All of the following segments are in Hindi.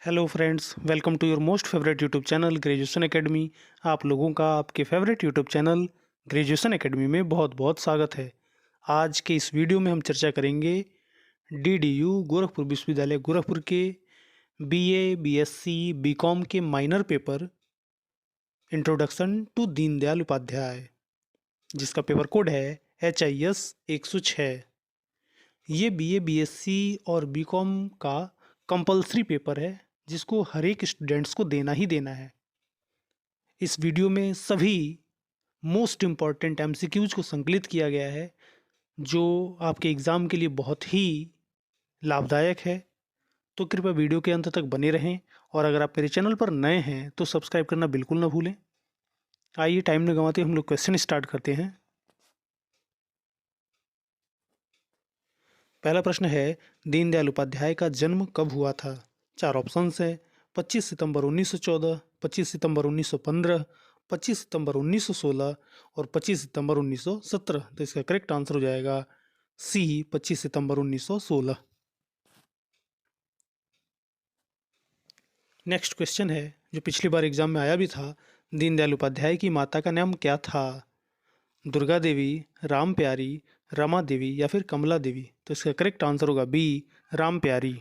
Hello friends, welcome to your most favourite YouTube channel graduation academy. आप लोगों का आपके favourite YouTube channel graduation academy में बहुत बहुत स्वागत है। आज के इस वीडियो में हम चर्चा करेंगे डीडीयू गोरखपुर विश्वविद्यालय गोरखपुर के बीए, बीएससी, बीकॉम के minor paper introduction to Deendayal Upadhyay, जिसका पेपर कोड है HIS 106। ये बीए, बीएससी और बीकॉम का कंपलसरी पेपर है जिसको हर एक स्टूडेंट्स को देना ही देना है। इस वीडियो में सभी मोस्ट इम्पॉर्टेंट एमसीक्यूज को संकलित किया गया है जो आपके एग्ज़ाम के लिए बहुत ही लाभदायक है। तो कृपया वीडियो के अंत तक बने रहें और अगर आप मेरे चैनल पर नए हैं तो सब्सक्राइब करना बिल्कुल ना भूलें। आइए टाइम न गंवाते हम लोग क्वेश्चन स्टार्ट करते हैं। पहला प्रश्न है, दीनदयाल उपाध्याय का जन्म कब हुआ था? चार ऑप्शंस हैं, 25 सितंबर 1914, 25 सितंबर 1915, 25 सितंबर 1916 और 25 सितंबर 1917। तो इसका करेक्ट आंसर हो जाएगा सी, 25 सितंबर 1916। नेक्स्ट क्वेश्चन है जो पिछली बार एग्जाम में आया भी था, दीनदयाल उपाध्याय की माता का नाम क्या था? दुर्गा देवी, राम प्यारी, रमा देवी या फिर कमला देवी। तो इसका करेक्ट आंसर होगा बी, राम प्यारी।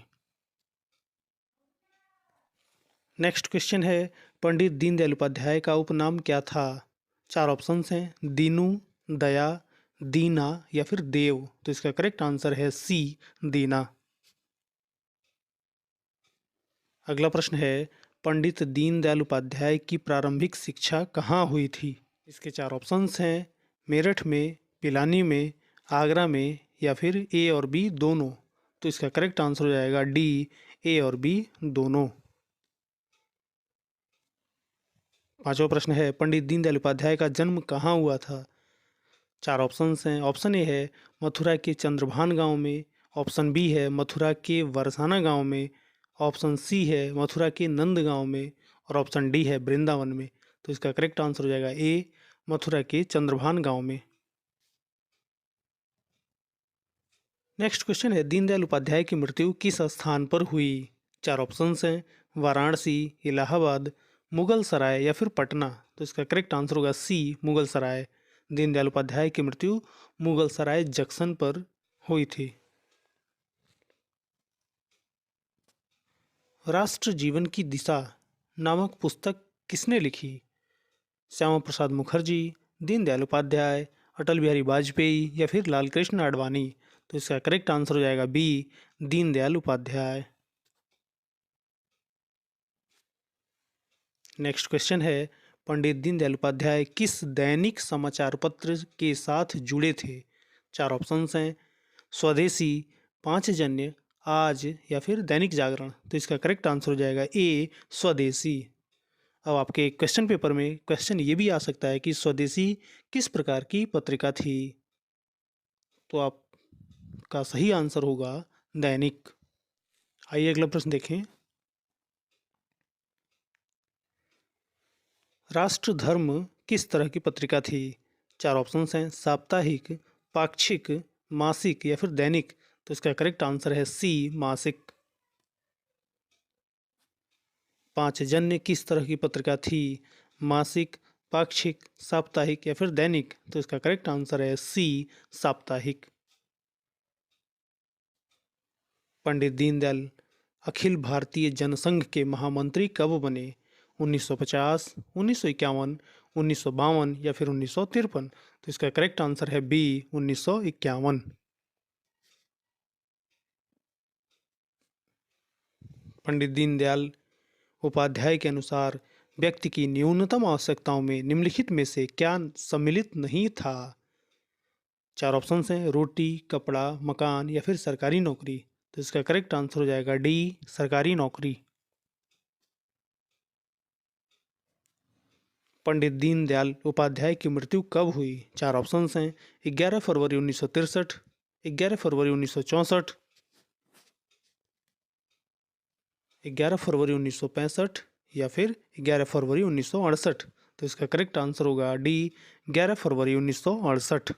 नेक्स्ट क्वेश्चन है, पंडित दीनदयाल उपाध्याय का उपनाम क्या था? चार ऑप्शंस हैं, दीनू, दया, दीना या फिर देव। तो इसका करेक्ट आंसर है सी, दीना। अगला प्रश्न है, पंडित दीनदयाल उपाध्याय की प्रारंभिक शिक्षा कहाँ हुई थी? इसके चार ऑप्शंस हैं, मेरठ में, पिलानी में, आगरा में या फिर ए और बी दोनों। तो इसका करेक्ट आंसर हो जाएगा डी, ए और बी दोनों। पांचवा प्रश्न है, पंडित दीनदयाल उपाध्याय का जन्म कहाँ हुआ था? चार ऑप्शंस हैं, ऑप्शन ए है मथुरा के चंद्रभान गांव में, ऑप्शन बी है मथुरा के वरसाना गांव में, ऑप्शन सी है मथुरा के नंद गांव में और ऑप्शन डी है वृंदावन में। तो इसका करेक्ट आंसर हो जाएगा ए, मथुरा के चंद्रभान गांव में। नेक्स्ट क्वेश्चन है, दीनदयाल उपाध्याय की मृत्यु किस स्थान पर हुई? चार ऑप्शंस हैं, वाराणसी, इलाहाबाद, मुगल सराय या फिर पटना। तो इसका करेक्ट आंसर होगा सी, मुगल सराय। दीनदयाल उपाध्याय की मृत्यु मुगल सराय जंक्शन पर हुई थी। राष्ट्र जीवन की दिशा नामक पुस्तक किसने लिखी? श्यामा प्रसाद मुखर्जी, दीनदयाल उपाध्याय, अटल बिहारी वाजपेयी या फिर लालकृष्ण आडवाणी। तो इसका करेक्ट आंसर हो जाएगा B, Deendayal Upadhyay. Next question है, पंडित दीनदयाल उपाध्याय किस दैनिक समाचार पत्र के साथ जुड़े थे? चार ऑप्शंस हैं, स्वदेशी, पांचजन्य, आज या फिर दैनिक जागरण। तो इसका करेक्ट आंसर हो जाएगा ए, स्वदेशी। अब आपके क्वेश्चन पेपर में क्वेश्चन ये भी आ सकता है कि स्वदेशी किस प्रकार की पत्रिका थी? तो आपका सही आंसर होगा दैनिक। आइए अगला प्रश्न देखें। राष्ट्र धर्म किस तरह की पत्रिका थी? चार ऑप्शंस हैं, साप्ताहिक, पाक्षिक, मासिक या फिर दैनिक। तो इसका करेक्ट आंसर है सी, मासिक। पांचजन्य किस तरह की पत्रिका थी? मासिक, पाक्षिक, साप्ताहिक या फिर दैनिक। तो इसका करेक्ट आंसर है सी, साप्ताहिक। पंडित दीनदयाल अखिल भारतीय जनसंघ के महामंत्री कब बने? 1950, 1951, 1952 या फिर 1953। तो इसका करेक्ट आंसर है बी, 1951। पंडित दीनदयाल उपाध्याय के अनुसार व्यक्ति की न्यूनतम आवश्यकताओं में निम्नलिखित में से क्या सम्मिलित नहीं था? चार ऑप्शंस हैं, रोटी, कपड़ा, मकान या फिर सरकारी नौकरी। तो इसका करेक्ट आंसर हो जाएगा डी, सरकारी नौकरी। पंडित दीनदयाल उपाध्याय की मृत्यु कब हुई? चार ऑप्शंस हैं, 11 फरवरी 1963, 11 फरवरी 1964, 11 फरवरी 1965 या फिर 11 फरवरी 1968। तो इसका करेक्ट आंसर होगा डी, 11 फरवरी 1968।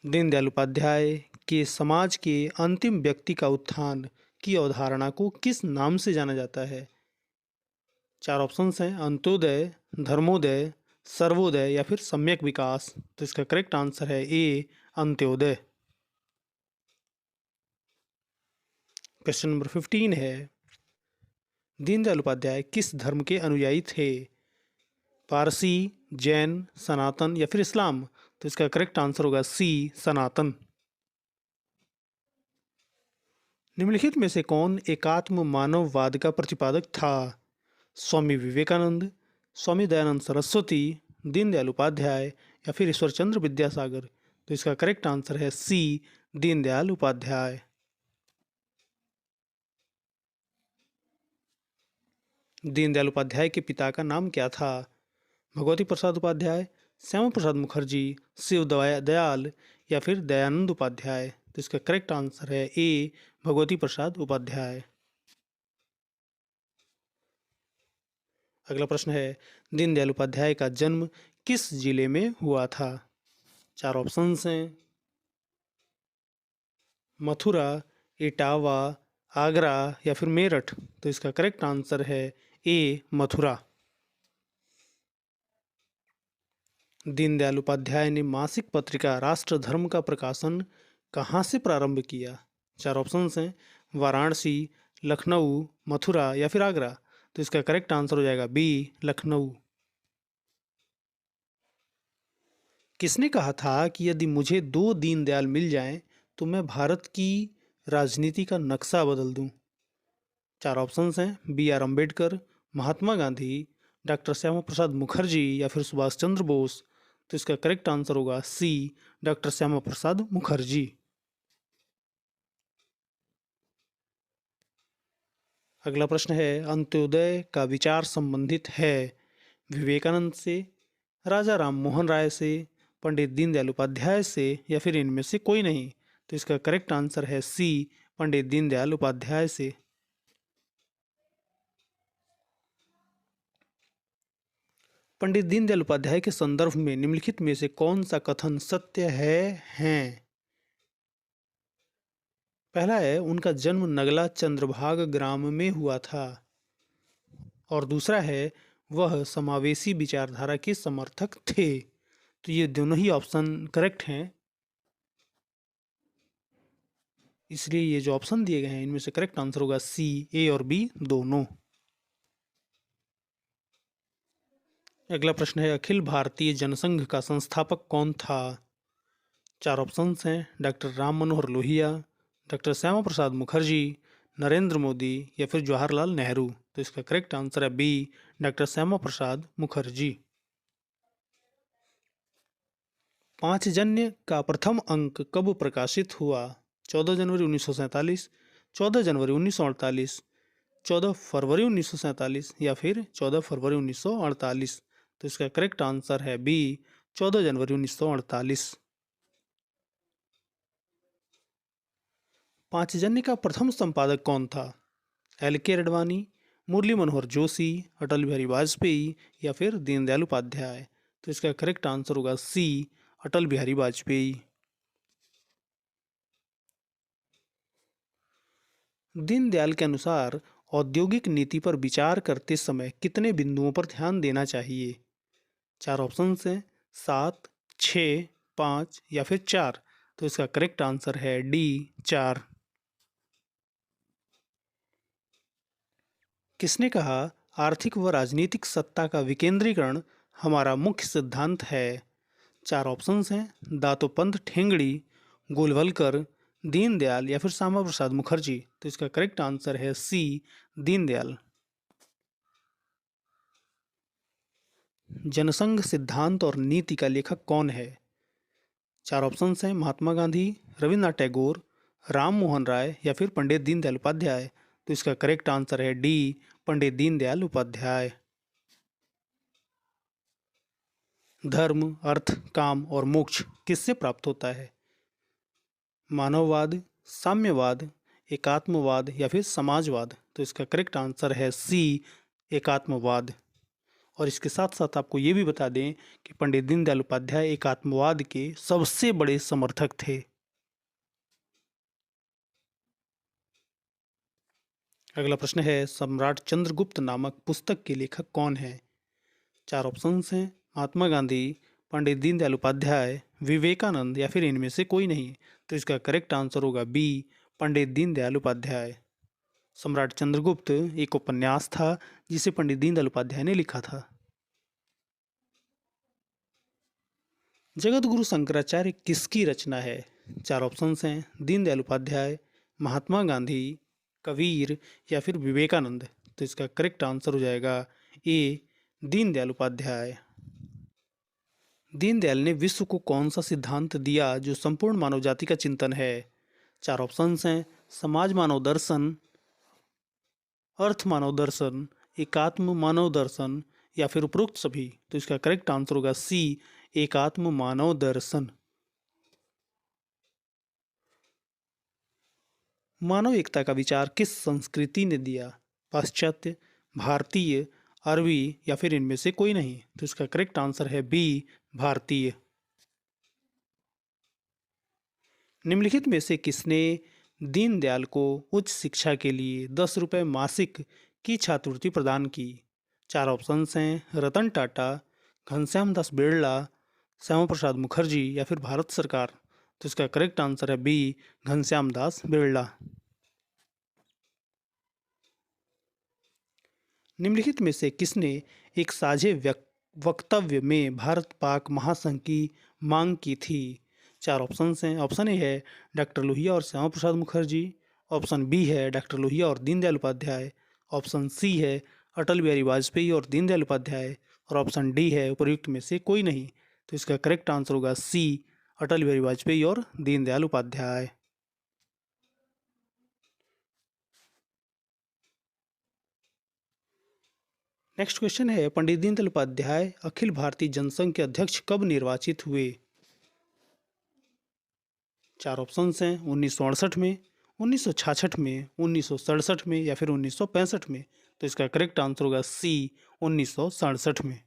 दीनदयाल उपाध्याय के समाज के अंतिम व्यक्ति का उत्थान की अवधारणा को किस नाम से जाना जाता है? चार ऑप्शंस हैं, अंत्योदय, धर्मोदय, सर्वोदय या फिर सम्यक विकास। तो इसका करेक्ट आंसर है ए, अंत्योदय। क्वेश्चन नंबर 15 है, दीनदयाल उपाध्याय किस धर्म के अनुयायी थे? पारसी, जैन, सनातन या फिर इस्लाम। तो इसका करेक्ट आंसर होगा सी, सनातन। निम्नलिखित में से कौन एकात्म मानववाद का प्रतिपादक था? स्वामी विवेकानंद, स्वामी दयानंद सरस्वती, दीनदयाल उपाध्याय या फिर ईश्वरचंद्र विद्यासागर। तो इसका करेक्ट आंसर है सी, दीनदयाल उपाध्याय। दीनदयाल उपाध्याय के पिता का नाम क्या था? भगवती प्रसाद उपाध्याय, श्यामा प्रसाद मुखर्जी, शिव दयाल या फिर दयानंद उपाध्याय। तो इसका करेक्ट आंसर है ए, भगवती प्रसाद उपाध्याय। अगला प्रश्न है, दीनदयाल उपाध्याय का जन्म किस जिले में हुआ था? चार ऑप्शंस हैं, मथुरा, इटावा, आगरा या फिर मेरठ। तो इसका करेक्ट आंसर है ए, मथुरा। दीनदयाल उपाध्याय ने मासिक पत्रिका राष्ट्र धर्म का प्रकाशन कहाँ से प्रारंभ किया? चार ऑप्शंस हैं, वाराणसी, लखनऊ, मथुरा या फिर आगरा। तो इसका करेक्ट आंसर हो जाएगा बी, लखनऊ। किसने कहा था कि यदि मुझे दो दीनदयाल मिल जाएं तो मैं भारत की राजनीति का नक्शा बदल दूं? चार ऑप्शंस हैं, B R Ambedkar, Mahatma Gandhi, doctor Shyama Prasad Mukherjee या फिर सुभाष चंद्र बोस। तो इसका करेक्ट आंसर होगा सी, डॉक्टर श्यामा प्रसाद मुखर्जी। अगला प्रश्न है, अंत्योदय का विचार संबंधित है विवेकानंद से, राजा राम मोहन राय से, पंडित दीनदयाल उपाध्याय से या फिर इनमें से कोई नहीं। तो इसका करेक्ट आंसर है सी, पंडित दीनदयाल उपाध्याय से। पंडित दीनदयाल उपाध्याय के संदर्भ में निम्नलिखित में से कौन सा कथन सत्य है? पहला है, उनका जन्म नगला चंद्रभाग ग्राम में हुआ था। और दूसरा है, वह समावेशी विचारधारा के समर्थक थे। तो ये दोनों ही ऑप्शन करेक्ट हैं, इसलिए ये जो ऑप्शन दिए गए हैं इनमें से करेक्ट आंसर होगा सी, ए और बी दोनों। अगला प्रश्न है, अखिल भारतीय जनसंघ का संस्थापक कौन था? चार ऑप्शंस हैं, डॉक्टर राम मनोहर लोहिया, डॉक्टर श्यामा प्रसाद मुखर्जी, नरेंद्र मोदी या फिर जवाहरलाल नेहरू। तो इसका करेक्ट आंसर है बी, डॉक्टर श्यामा प्रसाद मुखर्जी। पांचजन्य का प्रथम अंक कब प्रकाशित हुआ? 14 जनवरी 1947, 14 जनवरी 1948, 14 फरवरी 1947 या फिर 14 फरवरी 1948। तो इसका करेक्ट आंसर है बी, 14 जनवरी 1948। पांचजन्य का प्रथम संपादक कौन था? एल के अडवाणी, मुरली मनोहर जोशी, अटल बिहारी वाजपेयी या फिर दीनदयाल उपाध्याय। तो इसका करेक्ट आंसर होगा सी, अटल बिहारी वाजपेयी। दीनदयाल के अनुसार औद्योगिक नीति पर विचार करते समय कितने बिंदुओं पर ध्यान देना चाहिए? चार ऑप्शन हैं, 7, 6, 5 या फिर 4। तो इसका करेक्ट आंसर है डी, 4। किसने कहा, आर्थिक व राजनीतिक सत्ता का विकेंद्रीकरण हमारा मुख्य सिद्धांत है? चार ऑप्शंस हैं, दातोपंत ठेंगड़ी, गोलवलकर, दीनदयाल या फिर श्यामा प्रसाद मुखर्जी। तो इसका करेक्ट आंसर है सी, दीनदयाल। जनसंघ सिद्धांत और नीति का लेखक कौन है? चार ऑप्शंस हैं, महात्मा गांधी, रविन्द्रनाथ टैगोर, राम मोहन राय या फिर पंडित दीनदयाल उपाध्याय। तो इसका करेक्ट आंसर है डी, पंडित दीनदयाल उपाध्याय। धर्म, अर्थ, काम और मोक्ष किससे प्राप्त होता है? मानववाद, साम्यवाद, एकात्मवाद या फिर समाजवाद। तो इसका करेक्ट आंसर है सी, एकात्मवाद। और इसके साथ साथ आपको ये भी बता दें कि पंडित दीनदयाल उपाध्याय एकात्मवाद के सबसे बड़े समर्थक थे। अगला प्रश्न है, सम्राट चंद्रगुप्त नामक पुस्तक के लेखक कौन है? 4 ऑप्शंस हैं, महात्मा गांधी, पंडित दीनदयाल उपाध्याय, विवेकानंद या फिर इनमें से कोई नहीं। तो इसका करेक्ट आंसर होगा बी, पंडित दीनदयाल उपाध्याय। सम्राट चंद्रगुप्त एक उपन्यास था जिसे पंडित दीनदयाल उपाध्याय ने लिखा था। जगत गुरु शंकराचार्य किसकी रचना है? 4 ऑप्शंस हैं, दीनदयाल उपाध्याय, महात्मा गांधी, कबीर या फिर विवेकानंद। तो इसका करेक्ट आंसर हो जाएगा ए, दीनदयाल उपाध्याय। दीनदयाल ने विश्व को कौन सा सिद्धांत दिया जो संपूर्ण मानव जाति का चिंतन है? 4 ऑप्शंस हैं, समाज मानव दर्शन, अर्थ मानव दर्शन, एकात्म मानव दर्शन या फिर उपरोक्त सभी। तो इसका करेक्ट आंसर होगा सी, एकात्म मानव दर्शन। मानव एकता का विचार किस संस्कृति ने दिया? पाश्चात्य, भारतीय, अरबी या फिर इनमें से कोई नहीं। तो इसका करेक्ट आंसर है बी, भारतीय। निम्नलिखित में से किसने दीनदयाल को उच्च शिक्षा के लिए 10 रुपये मासिक की छात्रवृत्ति प्रदान की? 4 ऑप्शंस हैं, रतन टाटा, घनश्याम दास बिरला, श्यामा प्रसाद मुखर्जी या फिर भारत सरकार। तो इसका करेक्ट आंसर है बी, घनश्याम दास बिरला। निम्नलिखित में से किसने एक साझे वक्तव्य में भारत पाक महासंघ की मांग की थी? 4 ऑप्शंस हैं, ऑप्शन ए है डॉक्टर लोहिया और श्यामा प्रसाद मुखर्जी, ऑप्शन बी है डॉक्टर लोहिया और दीनदयाल उपाध्याय, ऑप्शन सी है अटल बिहारी वाजपेयी और दीनदयाल उपाध्याय और ऑप्शन डी है उपयुक्त में से कोई नहीं। तो इसका करेक्ट आंसर होगा सी, अटल बिहारी वाजपेयी और दीनदयाल उपाध्याय। नेक्स्ट क्वेश्चन है, पंडित दीनदयाल उपाध्याय अखिल भारतीय जनसंघ के अध्यक्ष कब निर्वाचित हुए? 4 ऑप्शंस हैं, 1968 में, 1966 में, 1967 में या फिर 1965 में। तो इसका करेक्ट आंसर होगा सी, 1967 में।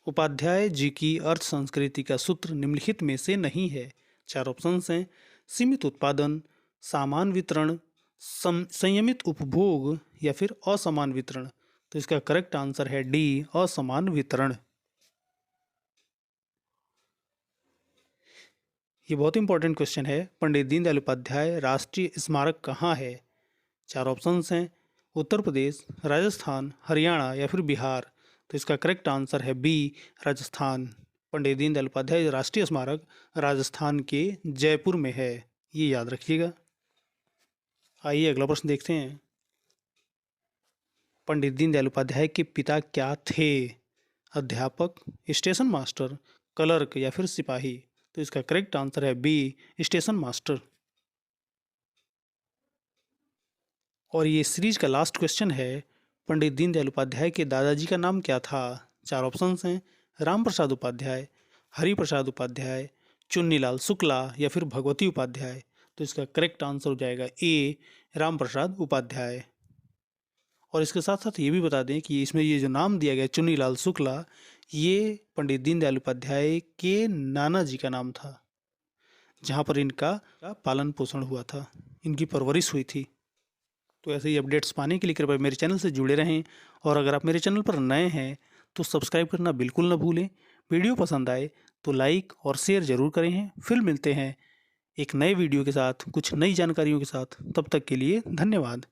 उपाध्याय जी की अर्थ संस्कृति का सूत्र निम्नलिखित में से नहीं है। 4 ऑप्शंस हैं, सीमित उत्पादन, सामान वितरण, संयमित उपभोग या फिर असमान वितरण। तो इसका करेक्ट आंसर है डी, असमान वितरण। ये बहुत इंपॉर्टेंट क्वेश्चन है, पंडित दीनदयाल उपाध्याय राष्ट्रीय स्मारक कहाँ है? 4 ऑप्शंस हैं, उत्तर प्रदेश, राजस्थान, हरियाणा या फिर बिहार। तो इसका करेक्ट आंसर है बी, राजस्थान। पंडित दीनदयाल उपाध्याय राष्ट्रीय स्मारक राजस्थान के जयपुर में है, ये याद रखिएगा। आइए अगला प्रश्न देखते हैं। पंडित दीनदयाल उपाध्याय के पिता क्या थे? अध्यापक, स्टेशन मास्टर, क्लर्क या फिर सिपाही। तो इसका करेक्ट आंसर है बी, स्टेशन मास्टर। और ये सीरीज का लास्ट क्वेश्चन है, पंडित दीनदयाल उपाध्याय के दादाजी का नाम क्या था? 4 ऑप्शंस हैं, राम प्रसाद उपाध्याय, हरि प्रसाद उपाध्याय, चुन्नीलाल शुक्ला या फिर भगवती उपाध्याय। तो इसका करेक्ट आंसर हो जाएगा ए, राम प्रसाद उपाध्याय। और इसके साथ साथ ये भी बता दें कि इसमें ये जो नाम दिया गया चुन्नीलाल शुक्ला, ये पंडित दीनदयाल उपाध्याय के नाना जी का नाम था, जहाँ पर इनका पालन पोषण हुआ था, इनकी परवरिश हुई थी। तो ऐसे ही अपडेट्स पाने के लिए कृपया मेरे चैनल से जुड़े रहें, और अगर आप मेरे चैनल पर नए हैं तो सब्सक्राइब करना बिल्कुल ना भूलें। वीडियो पसंद आए तो लाइक और शेयर ज़रूर करें। फिर मिलते हैं एक नए वीडियो के साथ, कुछ नई जानकारियों के साथ। तब तक के लिए धन्यवाद।